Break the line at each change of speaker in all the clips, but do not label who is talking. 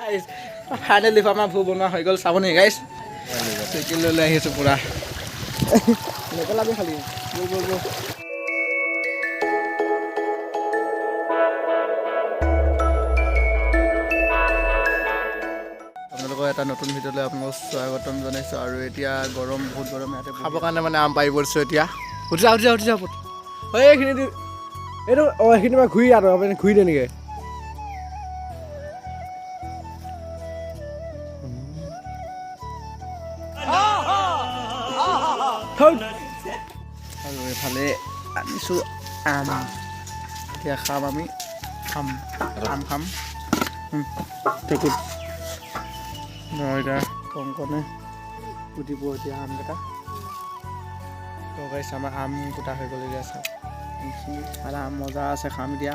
finally আমাৰ ভূ বনোৱা হৈ গ'ল চাব নেকি গাইছ চাইকেল লৈ আহি আছোঁ পূৰা নেপেলাবি খালি বল আপোনালোকৰ এটা নতুন ভিডিঅ'লৈ আপোনালোকক স্বাগতম জনাইছোঁ আৰু এতিয়া গৰম বহুত গৰম ইয়াতে খাবৰ কাৰণে মানে আম পাৰি পৰিছোঁ এতিয়া উঠি যা এইখিনি এইটো এইখিনি মই ঘূৰি আৰু আপুনি ঘূৰি দিয়ে নেকি আৰু এইফালে আনিছোঁ আম এতিয়া খাম আমি আম খাম এতিয়া কংকনে কুটিব এতিয়া আমকেইটা তো গাইছ আমাৰ আম কুটা হৈ গ'ল এতিয়া চাওক আৰু আম মজা আছে খাম এতিয়া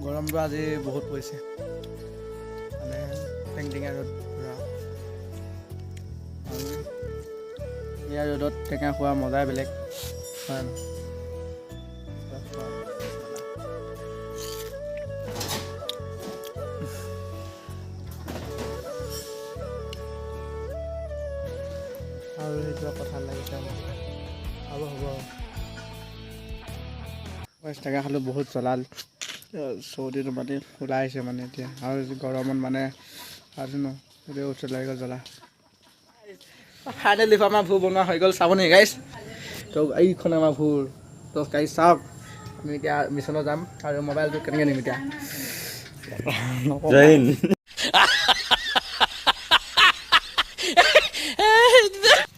গৰমটো আজি বহুত পৰিছে মানে টেংটেঙীয়া ৰ'দ পূৰা আৰু ইয়াৰ ৰ'দত টেঙা খোৱা মজাই বেলেগ হয় আৰু সেইটো কথা লাগিছে হ'ব টেঙা খালোঁ বহুত জ্বলাল চৰ্দিটো মানে ওলাই আহিছে মানে এতিয়া আৰু গৰমত মানে আৰু ন গোটেই ওচৰত লাগি গ'ল জ্বলা ফাইনেলি আমাৰ ভূ বনোৱা হৈ গ'ল চাব নেকি গাইছ তো এইখন আমাৰ ভূৰ তো গাইছ চাওক আমি এতিয়া মিছনত যাম আৰু মোবাইলটো কেনেকৈ নিম এতিয়া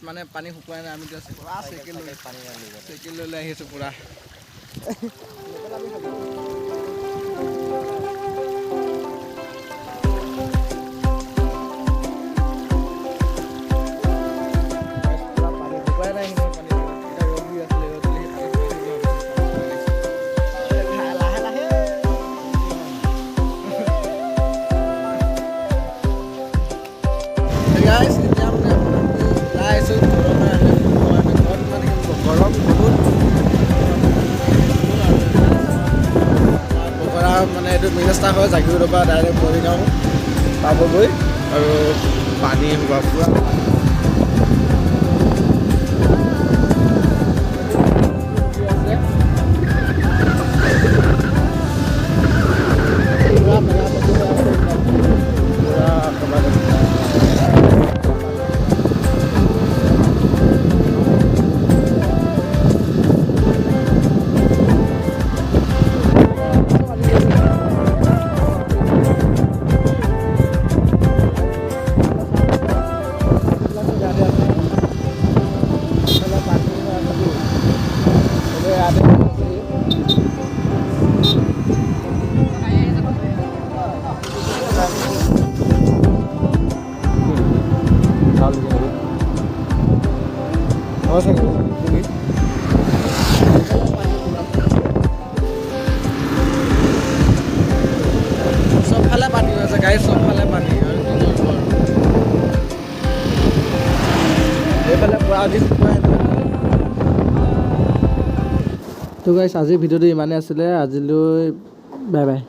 মানে পানী শুকুৱাই নাই আমি চাইকেল লৈ আহি আছোঁ পূৰা গৰম বহুত পকৰা মানে এইটো মিনিষ্টা হয় জাগিৰোডৰ পৰা ডাইৰেক্ট মৰিগাঁও পাবগৈ আৰু পানী হোৱা পূৰা চবফালে পানী হৈ আছে গাড়ী চবফালে পানী এইফালে তো গাইছ আজিৰ ভিডিঅ'টো ইমানেই আছিলে আজিলৈ বাই বাই